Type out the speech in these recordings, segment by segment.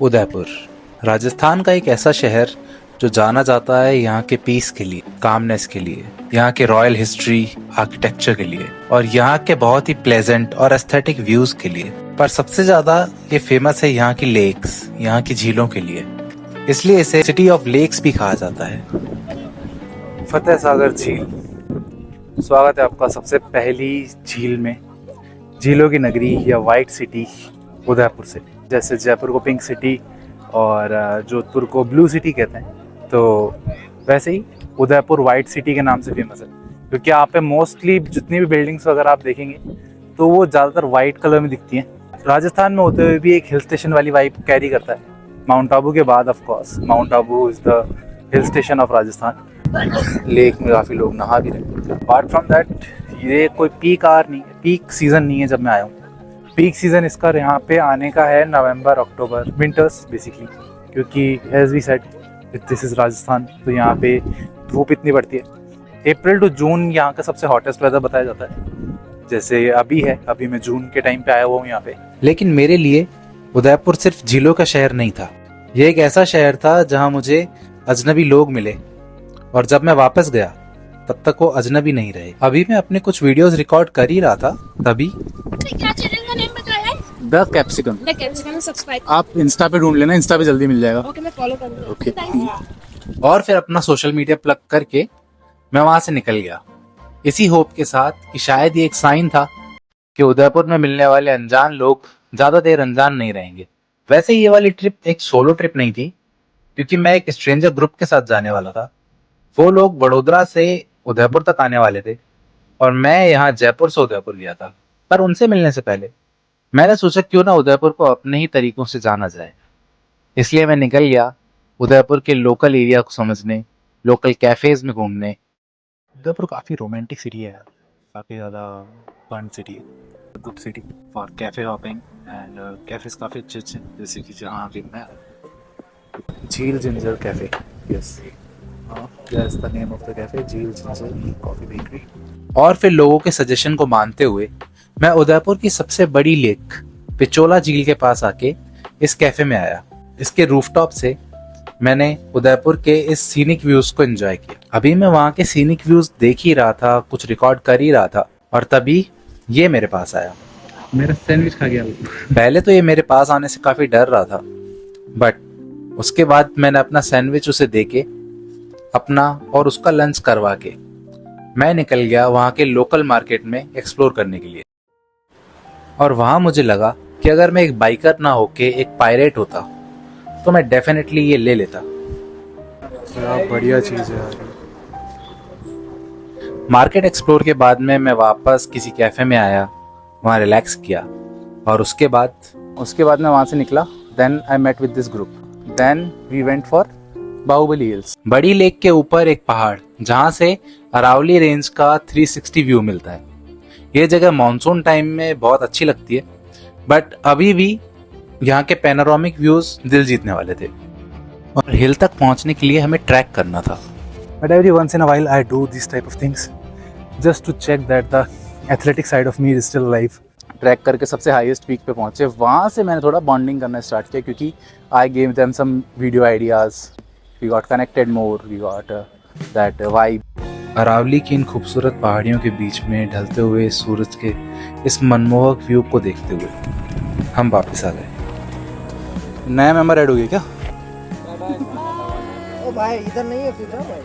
उदयपुर राजस्थान का एक ऐसा शहर जो जाना जाता है यहाँ के पीस के लिए, कामनेस के लिए, यहाँ के रॉयल हिस्ट्री, आर्किटेक्चर के लिए और यहाँ के बहुत ही प्लेजेंट और एस्थेटिक व्यूज के लिए। पर सबसे ज्यादा ये फेमस है यहाँ की लेक्स, यहाँ की झीलों के लिए। इसलिए इसे सिटी ऑफ लेक्स भी कहा जाता है। फतेह सागर झील। स्वागत है आपका सबसे पहली झील में, झीलों की नगरी या वाइट सिटी उदयपुर से। जैसे जयपुर को पिंक सिटी और जोधपुर को ब्लू सिटी कहते हैं, तो वैसे ही उदयपुर वाइट सिटी के नाम से फेमस है, क्योंकि यहाँ पे मोस्टली जितनी भी बिल्डिंग्स अगर आप देखेंगे तो वो ज़्यादातर वाइट कलर में दिखती हैं। राजस्थान में होते हुए भी एक हिल स्टेशन वाली वाइब कैरी करता है। माउंट आबू के बाद of course mount Abu is the hill station of Rajasthan. Lake में काफ़ी लोग नहा भी रहे हैं। अपार्ट फ्रॉम दैट ये कोई पीक आवर नहीं है, पीक सीज़न नहीं है जब मैं आया हूँ। पीक सीज़न इसका यहाँ पे आने का है नवंबर अक्टूबर, विंटर्स बेसिकली, क्योंकि as we said this is Rajasthan, तो यहाँ पे धूप इतनी बढ़ती है। अप्रैल टू जून यहाँ का सबसे हॉटेस्ट वेदर बताया जाता है, जैसे अभी है। अभी मैं जून के टाइम पे आया हुआ हूँ यहाँ पे। लेकिन मेरे लिए उदयपुर सिर्फ झीलों का शहर नहीं था, ये एक ऐसा शहर था जहाँ मुझे अजनबी लोग मिले, और जब मैं वापस गया तब तक वो अजनबी नहीं रहे। अभी मैं अपने कुछ वीडियोस रिकॉर्ड कर ही रहा था, तभी क्या चैनल का नेम बताया है? The capsicum. The capsicum. Subscribe आप इंस्टा पे ढूंढ लेना, इंस्टा पे जल्दी मिल जाएगा। ओके, मैं फॉलो करूंगा। ओके। और फिर अपना सोशल मीडिया प्लग करके मैं वहां से निकल गया, इसी होप के साथ कि शायद ये एक साइन था कि उदयपुर में मिलने वाले अनजान लोग ज्यादा देर अनजान नहीं रहेंगे। वैसे ये वाली ट्रिप एक सोलो ट्रिप नहीं थी, क्योंकि मैं एक स्ट्रेंजर ग्रुप के साथ जाने वाला था। वो लोग वडोदरा से उदयपुर तक आने वाले थे और मैं यहाँ जयपुर से उदयपुर गया था। पर उनसे मिलने से पहले मैंने सोचा क्यों ना उदयपुर को अपने ही तरीकों से जाना जाए। इसलिए मैं निकल गया उदयपुर के लोकल एरिया को समझने, लोकल कैफेज में घूमने। उदयपुर काफ़ी रोमांटिक सिटी है, काफ़ी ज़्यादा फन सिटी है, good city for cafe hopping and cafes काफ़ी अच्छे अच्छे, जैसे कि जहाँ भी मैं झील ginger cafe. Yes, that's the name of the cafe, झील जिंजर कॉफी बेकरी। और फिर लोगों के सजेशन को मानते हुए मैं उदयपुर की सबसे बड़ी लेक पिचोला झील के पास आके इस कैफे में आया। इसके रूफटॉप से मैंने उदयपुर के इस सीनिक व्यूज को एंजॉय किया। अभी मैं वहाँ के सीनिक व्यूज देख ही रहा था, कुछ रिकॉर्ड कर ही रहा था, और तभी ये मेरे पास आया। मेरा सैंडविच खा गया। पहले तो ये मेरे पास आने से काफी डर रहा था, बट उसके बाद मैंने अपना सैंडविच उसे देके अपना और उसका लंच करवा के मैं निकल गया वहाँ के लोकल मार्केट में एक्सप्लोर करने के लिए। और वहाँ मुझे लगा कि अगर मैं एक बाइकर ना होके एक पायरेट होता तो मैं डेफिनेटली ये ले लेता। बढ़िया चीज़ है यार। मार्केट एक्सप्लोर के बाद में मैं वापस किसी कैफे में आया, वहाँ रिलैक्स किया, और उसके बाद मैं वहाँ से निकला। Then I met with this group, then we went for Baahubali hills. Badi lake के ऊपर एक पहाड़ जहाँ से अरावली रेंज का 360 व्यू मिलता है। ये जगह मॉनसून टाइम में बहुत अच्छी लगती है, बट अभी भी यहाँ के पैनोरामिक व्यूज दिल जीतने वाले थे। और हिल तक पहुँचने के लिए हमें ट्रैक करना था। But every once in a while I do this type of things just to check that the athletic side of me is still alive. Track करके सबसे हाईएस्ट पीक पे पहुँचे, वहाँ से मैंने थोड़ा बॉन्डिंग करना स्टार्ट किया, क्योंकि I gave them some video ideas, we got connected more, we got that vibe. Aravalli की इन खूबसूरत पहाड़ियों के बीच में ढलते हुए सूरज के इस मनमोहक व्यू को देखते हुए हम वापस आ गए। नया मेंबर ऐड हो गया क्या? ओ भाई इधर नहीं है फिर भाई,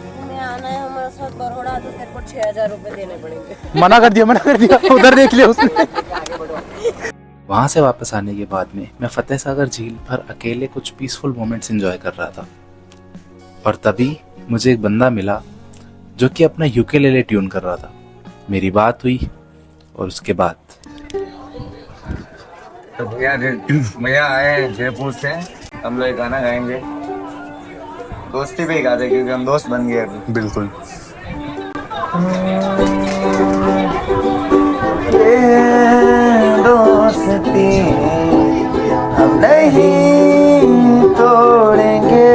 तुम्हें आना है हमारे साथ बड़ौदा, तो तेरे को 6000 रुपए देने पड़ेंगे। मना कर दिया उधर देख लिया उसने। वहाँ से वापस आने के बाद में मैं फतेह सागर झील पर अकेले कुछ पीसफुल मोमेंट्स एंजॉय कर रहा था, और तभी मुझे एक बंदा मिला जो कि अपना यूकेलेले ट्यून कर रहा था। मेरी बात हुई और उसके बाद तो भैया आए हैं जयपुर से, हम लोग गाना गाएंगे, दोस्ती पे ही गाते क्योंकि हम दोस्त बन गए अभी। बिल्कुल। दोस्ती हम नहीं तोड़ेंगे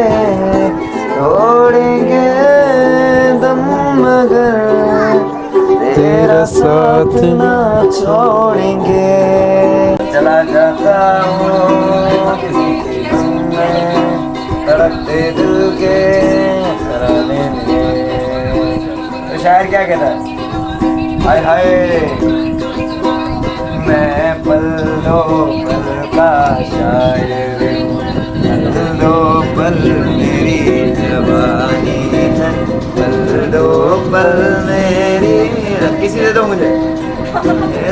दम, मगर तेरा साथ ना छोड़ेंगे। चला जाता हूँ किसी की धुन में, तड़पते दिल के तराने में। तो शायर क्या कहता है? हाय हाय मैं पल दो पल का शायर हूँ, पल दो पल मेरी जवानी है, पल दो पल मेरी, किसी दे दो मुझे, पल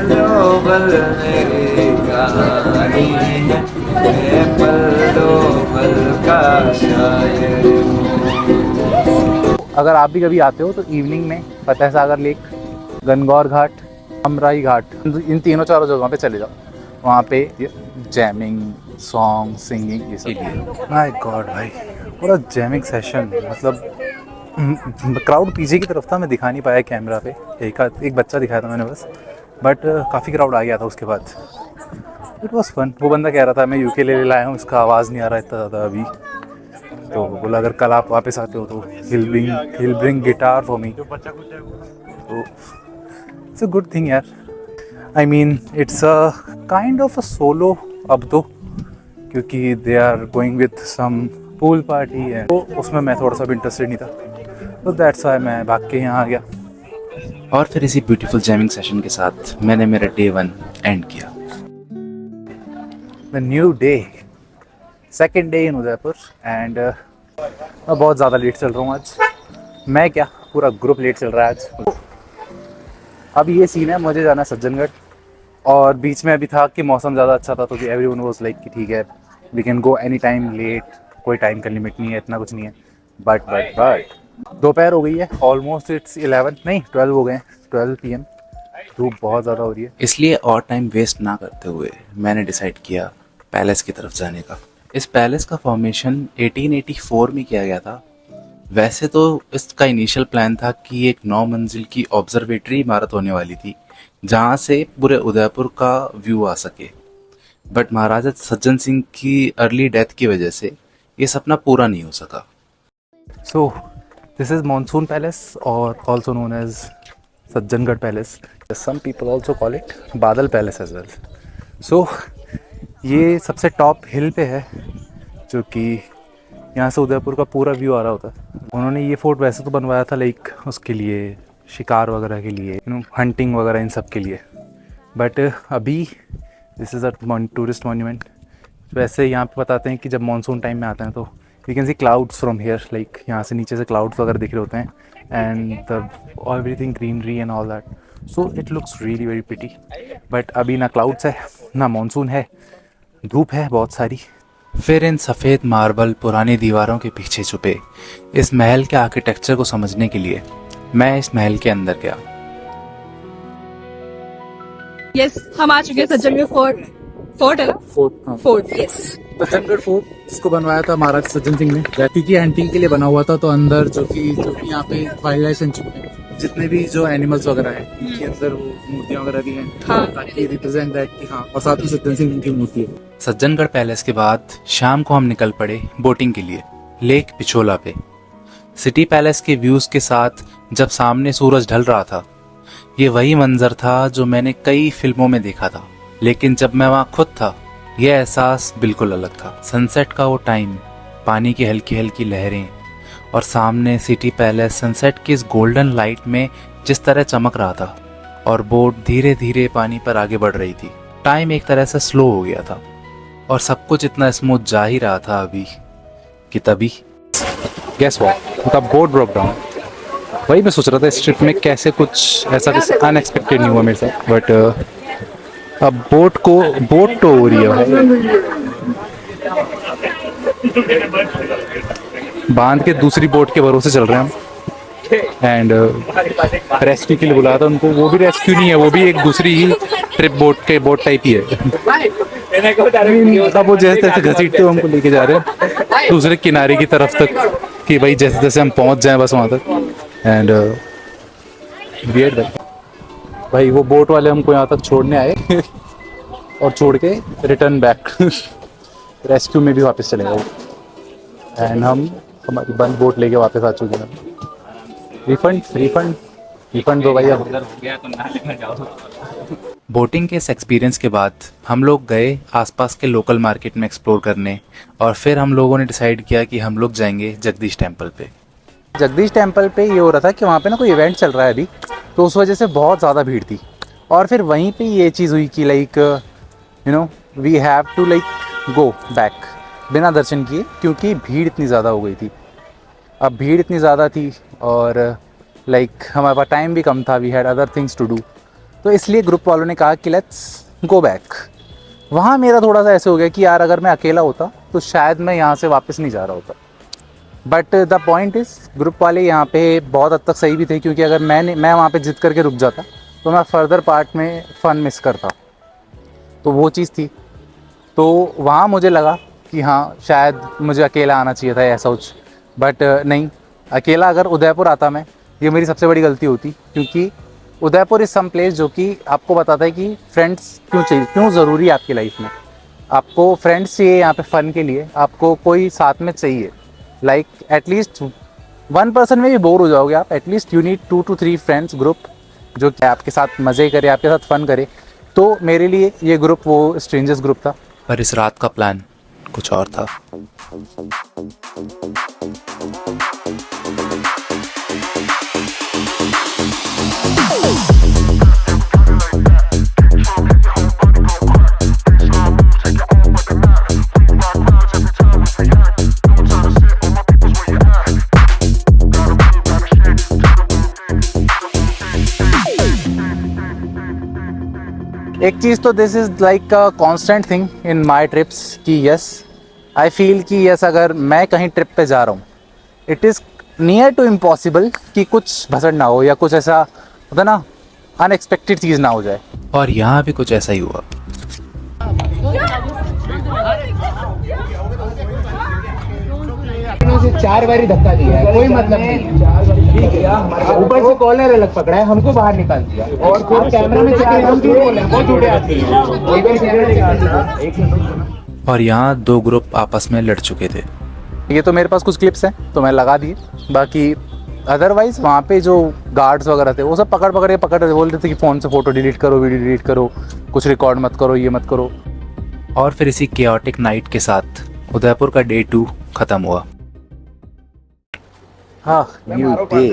दो पल मेरी कहानी है, मैं पल दो पल का शायर हूँ। अगर आप भी कभी आते हो तो इवनिंग में फतेह सागर लेक, गणगौर घाट, अमराई घाट, इन तीनों चारों जगहों पे चले जाओ। वहाँ पे जैमिंग, सॉन्ग, सिंगिंग ये सब। माय गॉड भाई, पूरा जैमिंग सेशन, मतलब क्राउड पीछे की तरफ था, मैं दिखा नहीं पाया कैमरा पे, एक बच्चा दिखाया था मैंने बस, बट काफ़ी क्राउड आ गया था उसके बाद। It was fun. वो बंदा कह रहा था मैं यूके ले लाया हूँ, इसका आवाज़ नहीं आ रहा इतना ज़्यादा अभी, तो बोला अगर कल आप वापस आते हो तो he'll bring guitar for me. तो इट्स अ गुड थिंग यार। I mean it's a kind of a solo अब तो, क्योंकि they are going with some pool party है, तो उसमें मैं थोड़ा सा भी इंटरेस्टेड नहीं था, तो दैट्स व्हाई मैं भाग के यहाँ आ गया। और फिर इसी ब्यूटीफुल जैमिंग सेशन के साथ मैंने मेरा डे 1 एंड किया। The new day, second day in Udaipur, and मैं बहुत ज़्यादा लेट चल रहा हूँ आज। मैं क्या, पूरा ग्रुप लेट चल रहा है आज। अब ये सीन है, मुझे जाना है सज्जनगढ़, और बीच में अभी था कि मौसम ज़्यादा अच्छा था तो एवरीवन वाज लाइक कि ठीक है we can go any time late, कोई टाइम का लिमिट नहीं है, इतना कुछ नहीं है। बट दोपहर हो गई है, ऑलमोस्ट इट्स 11 नहीं 12 हो गए, 12 PM। धूप बहुत ज़्यादा हो रही है, इसलिए और टाइम वेस्ट ना करते हुए मैंने डिसाइड किया पैलेस की तरफ जाने का। इस पैलेस का फॉर्मेशन 1884 में किया गया था। वैसे तो इसका इनिशियल प्लान था कि एक 9 मंजिल की ऑब्जर्वेटरी इमारत होने वाली थी जहाँ से पूरे उदयपुर का व्यू आ सके, बट महाराजा सज्जन सिंह की अर्ली डेथ की वजह से ये सपना पूरा नहीं हो सका। So this is Monsoon Palace और also known as Sajjangarh Palace. Some people also call it Badal Palace as well. So ये सबसे टॉप हिल पे है, जो कि यहाँ से उदयपुर का पूरा व्यू आ रहा होता है। उन्होंने ये फोर्ट वैसे तो बनवाया था लाइक उसके लिए, शिकार वगैरह के लिए, हंटिंग वगैरह इन सब के लिए, बट अभी this is a tourist monument. वैसे यहाँ पे बताते हैं कि जब मानसून टाइम में आते हैं तो we can see clouds from here, like यहाँ से नीचे से क्लाउड्स वगैरह दिख रहे होते हैं, and the everything greenery and all that, so it looks really very pretty. But अभी ना क्लाउड्स है ना मानसून है, धूप है बहुत सारी। फिर इन सफ़ेद मार्बल पुरानी दीवारों के पीछे छुपे इस महल के आर्किटेक्चर को समझने के लिए मैं इस महल के अंदर गया। यस, हम आ चुके हैं सज्जनगढ़ फोर्ट है ना? Fort yes. सज्जनगढ़ फोर्ट इसको बनवाया था महाराज सज्जन सिंह ने, क्योंकि हंटिंग के लिए बना हुआ था। तो अंदर जो कि यहाँ पे वाइल्ड लाइफ सेंचुरी में जितने भी जो एनिमल्स वगैरह हैं उनके अंदर वो मूर्तियां वगैरह दी हैं, हाँ। ताकि रिप्रेजेंट दैट कि हाँ, और साथ में सज्जन सिंह की मूर्ति है। सज्जनगढ़ पैलेस के बाद शाम को हम निकल पड़े बोटिंग के लिए लेक पिछोला पे। सिटी पैलेस के व्यूज के साथ जब सामने सूरज ढल रहा था, ये वही मंजर था जो मैंने कई फिल्मों में देखा था, लेकिन जब मैं वहाँ खुद था यह एहसास बिल्कुल अलग था। सनसेट का वो टाइम, पानी की हल्की हल्की लहरें, और सामने सिटी पैलेस सनसेट की इस गोल्डन लाइट में जिस तरह चमक रहा था, और बोट धीरे धीरे पानी पर आगे बढ़ रही थी। टाइम एक तरह से स्लो हो गया था और सब कुछ इतना स्मूथ जा ही रहा था अभी कि तभी guess what, the boat broke down. वही मैं सोच रहा था इस ट्रिप में कैसे कुछ ऐसा अनएक्सपेक्टेड नहीं हुआ मेरे साथ, बट अब बोट टो हो रही है, बांध के दूसरी बोट के भरोसे चल रहे हैं हम। एंड रेस्क्यू के लिए बुलाया था उनको, वो भी रेस्क्यू नहीं है, वो भी एक दूसरी ही ट्रिप बोट टाइप ही है। अब वो जैसे तैसे घसीटते हुए हमको लेके जा रहे हैं दूसरे किनारे की तरफ तक, कि भाई जैसे जैसे हम पहुंच जाएं बस वहाँ तक। एंड वियर्ड भाई वो बोट वाले हमको यहाँ तक छोड़ने आए और छोड़ के रिटर्न बैक रेस्क्यू में भी वापस चले गए, एंड हमारी बंद बोट लेके वापस आ चुके हैं। रिफंड दो भाई अब। बोटिंग के इस एक्सपीरियंस के बाद हम लोग गए आसपास के लोकल मार्केट में एक्सप्लोर करने और फिर हम लोगों ने डिसाइड किया कि हम लोग जाएंगे जगदीश टेम्पल पे। जगदीश टेम्पल पे ये हो रहा था कि वहाँ पे ना कोई इवेंट चल रहा है अभी, तो उस वजह से बहुत ज़्यादा भीड़ थी। और फिर वहीं पे ये चीज़ हुई कि like you know we have to like go back बिना दर्शन किए, क्योंकि भीड़ इतनी ज़्यादा हो गई थी। अब भीड़ इतनी ज़्यादा थी और लाइक हमारे पास टाइम भी कम था, we had other things to do, तो इसलिए ग्रुप वालों ने कहा कि लेट्स गो बैक। वहाँ मेरा थोड़ा सा ऐसे हो गया कि यार अगर मैं अकेला होता तो शायद मैं यहाँ से वापस नहीं जा रहा होता। But the point is group वाले यहाँ पे बहुत हद तक सही भी थे, क्योंकि अगर मैं वहाँ पे जिद करके रुक जाता तो मैं फर्दर पार्ट में फ़न मिस करता, तो वो चीज़ थी। तो वहाँ मुझे लगा कि हाँ शायद मुझे अकेला आना चाहिए था ऐसा कुछ, बट नहीं, अकेला अगर उदयपुर आता मैं, ये मेरी सबसे बड़ी गलती होती, क्योंकि उदयपुर इज़ सम प्लेस जो कि आपको बताता है कि फ्रेंड्स क्यों चाहिए, क्यों ज़रूरी है आपकी लाइफ में। आपको फ्रेंड्स चाहिए यहाँ पे फ़न के लिए, आपको कोई साथ में चाहिए। लाइक एटलीस्ट 1 पर्सन में भी बोर हो जाओगे आप, at least you need 2 to 3 friends group जो कि आपके साथ मज़े करे, आपके साथ फ़न करे। तो मेरे लिए ये ग्रुप वो स्ट्रेंजर्स ग्रुप था। पर इस रात का प्लान कुछ और था। एक चीज़ तो this is like a constant thing in my trips कि यस आई फील कि यस अगर मैं कहीं ट्रिप पे जा रहा हूँ, it is near to impossible कि कुछ भसड़ ना हो या कुछ ऐसा होता ना अनएक्सपेक्टेड चीज़ ना हो जाए। और यहाँ भी कुछ ऐसा ही हुआ। से 4 बारी धक्का दिया है, कोई मतलब नहीं। ठीक है, ऊपर से कॉलर अलग पकड़ा है, हमको बाहर निकाल दिया और फिर कैमरा में चेक हम झूठ बोले, बहुत झूठे आदमी हैं। और यहाँ 2 ग्रुप आपस में लड़ चुके थे। ये तो मेरे पास कुछ क्लिप्स हैं तो मैं लगा दिए, बाकी अदरवाइज़ वहाँ पे जो गार्ड्स वगैरह थे वो सब पकड़ बोल रहे थे कि फ़ोन से फ़ोटो डिलीट करो, वीडियो डिलीट करो, कुछ रिकॉर्ड मत करो, ये मत करो। और फिर इसी केओटिक नाइट के साथ उदयपुर का डे 2 ख़त्म हुआ। New day.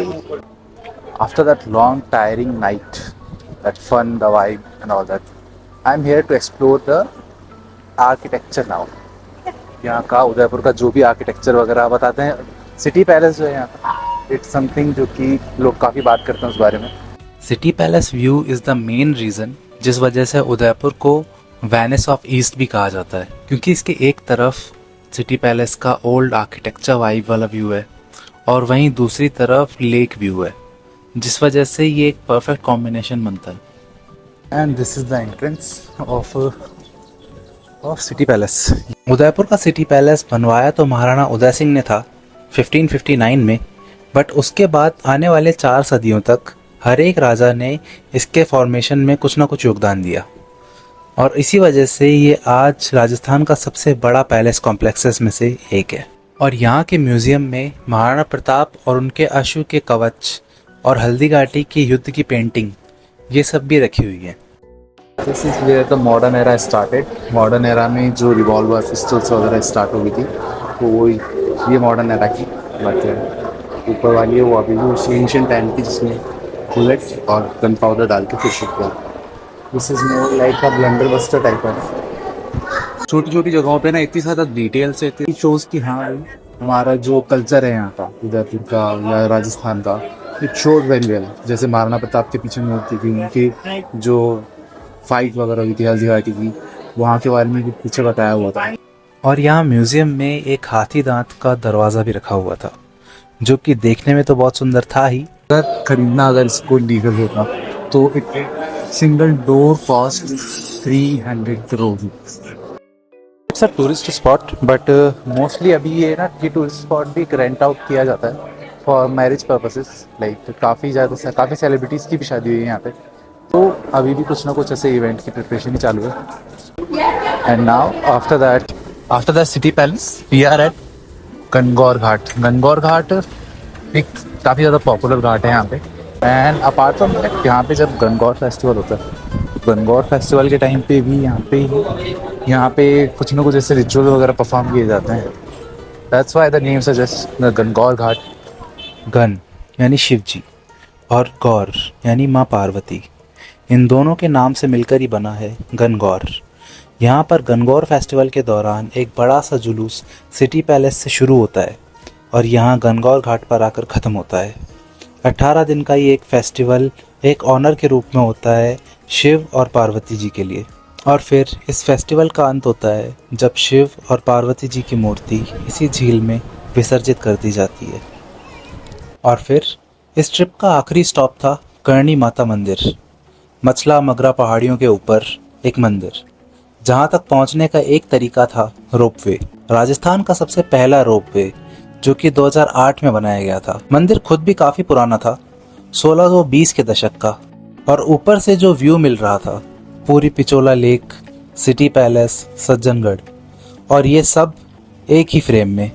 After that long tiring night, that fun, the vibe and all that, I'm here to explore the architecture now. यहाँ का उदयपुर का जो भी आर्किटेक्चर वगैरह बताते हैं, सिटी पैलेस जो है यहाँ का, इट्स समथिंग जो कि लोग काफ़ी बात करते हैं उस बारे में। City palace view is the main reason जिस वजह से उदयपुर को वेनिस ऑफ ईस्ट भी कहा जाता है, क्योंकि इसके एक तरफ सिटी पैलेस का ओल्ड आर्किटेक्चर वाइब वाला व्यू है और वहीं दूसरी तरफ लेक व्यू है, जिस वजह से ये एक परफेक्ट कॉम्बिनेशन बनता है। And this is the entrance of city palace. Udaipur का सिटी पैलेस बनवाया तो महाराणा उदय सिंह ने था 1559 में, बट उसके बाद आने वाले 4 सदियों तक हर एक राजा ने इसके फॉर्मेशन में कुछ ना कुछ योगदान दिया और इसी वजह से ये आज राजस्थान का सबसे बड़ा पैलेस कॉम्प्लेक्सेस में से एक है। और यहाँ के म्यूज़ियम में महाराणा प्रताप और उनके अश्व के कवच और हल्दी घाटी की युद्ध की पेंटिंग ये सब भी रखी हुई है। This is where the modern era started. Modern era में जो रिवॉल्वर पिस्टल्स वगैरह स्टार्ट हो गई थी, तो वो ये मॉडर्न एरा की बात है। ऊपर वाली है वो अभी भी एंशिएंट टाइम की, जिसमें बुलेट्स और गन पाउडर डाल के फिर शूट किया। This is more like a blunder buster type of. छोटी छोटी जगहों पे ना इतनी ज़्यादा डिटेल से इतनी शोज़ कि हाँ हमारा जो कल्चर है यहाँ का, उदयपुर का या राजस्थान का, इट शोज वेरी वेल। जैसे महाराणा प्रताप के पीछे मूर्ति थी, उनकी जो फाइट वगैरह हुई थी हल्दी घाटी की, वहाँ के बारे में भी पीछे बताया हुआ था। और यहाँ म्यूज़ियम में एक हाथी दांत का दरवाज़ा भी रखा हुआ था, जो कि देखने में तो बहुत सुंदर था ही। अगर खरीदना अगर इसको लीगल होता तो it single door cost 300 crore. It's a tourist spot, but mostly अभी ये ना कि टूरिस्ट स्पॉट भी रेंट आउट किया जाता है फॉर मैरिज पर्पसेस। लाइक काफ़ी सेलिब्रिटीज़ की भी शादी हुई है यहाँ पे, तो अभी भी कुछ ना कुछ ऐसे इवेंट की प्रिपरेशन ही चालू है। And now after that City Palace we are at Gangaur Ghat. Gangaur Ghat एक काफ़ी ज़्यादा पॉपुलर घाट है यहाँ पे। एंड अपार्ट फ्रॉम दैट, यहाँ पे जब गणगौर फेस्टिवल होता है गणगौर फेस्टिवल के टाइम पे भी यहाँ पे कुछ ना कुछ ऐसे रिचुअल वगैरह परफॉर्म किए जाते हैं। That's why the name suggest the Gangaur Ghat. गण यानी शिव जी और गौर यानी माँ पार्वती, इन दोनों के नाम से मिलकर ही बना है गणगौर। यहाँ पर गणगौर फेस्टिवल के दौरान एक बड़ा सा जुलूस सिटी पैलेस से शुरू होता है और यहाँ गणगौर घाट पर आकर ख़त्म होता है। 18 दिन का ये एक फेस्टिवल एक ऑनर के रूप में होता है शिव और पार्वती जी के लिए। और फिर इस फेस्टिवल का अंत होता है जब शिव और पार्वती जी की मूर्ति इसी झील में विसर्जित कर दी जाती है। और फिर इस ट्रिप का आखिरी स्टॉप था करणी माता मंदिर, मछला मगरा पहाड़ियों के ऊपर एक मंदिर, जहाँ तक पहुँचने का एक तरीका था रोपवे। राजस्थान का सबसे पहला रोपवे जो कि 2008 में बनाया गया था। मंदिर खुद भी काफ़ी पुराना था, 1620 के दशक का, और ऊपर से जो व्यू मिल रहा था पूरी Pichola lake, city palace, Sajjangarh, और ये सब एक ही फ्रेम में,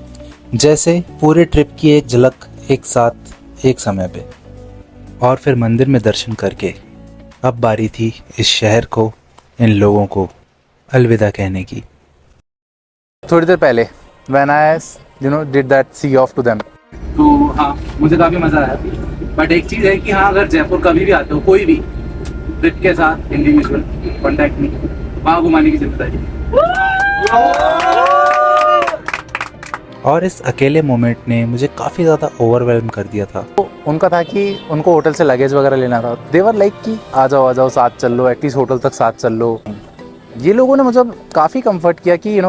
जैसे पूरे ट्रिप की एक झलक एक साथ एक समय पे। और फिर मंदिर में दर्शन करके अब बारी थी इस शहर को, इन लोगों को अलविदा कहने की। थोड़ी देर पहले when I did that see off to them, तो हाँ, मुझे काफ़ी मज़ा आया। बट एक चीज़ है कि हाँ, अगर जयपुर कभी भी आते हो कोई भी ट्रिप के साथ इंडिविजुअल कॉन्टैक्ट मी, वहाँ घुमाने की जिम्मेदारी। और इस अकेले मोमेंट ने मुझे काफ़ी ज़्यादा ओवरवेल्म कर दिया था। तो उनका था कि उनको होटल से लगेज वगैरह लेना था। देवर लाइक कि आ जाओ साथ चल लो, एटलीस्ट होटल तक साथ चल लो। ये लोगों ने मुझे काफ़ी कंफर्ट किया कि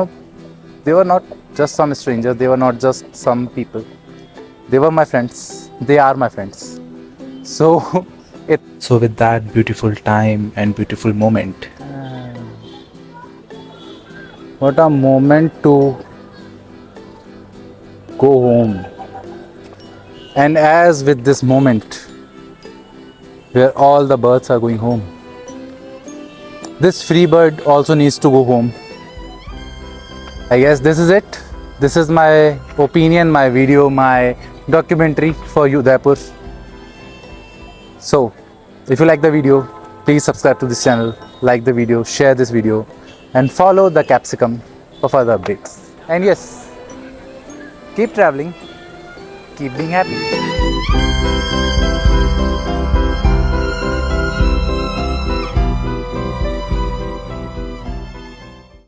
they were not just some strangers, they were not just some people, they were my friends, they are my friends. So with that beautiful time and beautiful moment, what a moment to go home. And as with this moment where all the birds are going home, this free bird also needs to go home. I guess this is it. This is my opinion, my video, my documentary for you, Udaipur. So, if you like the video, please subscribe to this channel, like the video, share this video, and follow the Capsicum for further updates. And yes, keep traveling, keep being happy.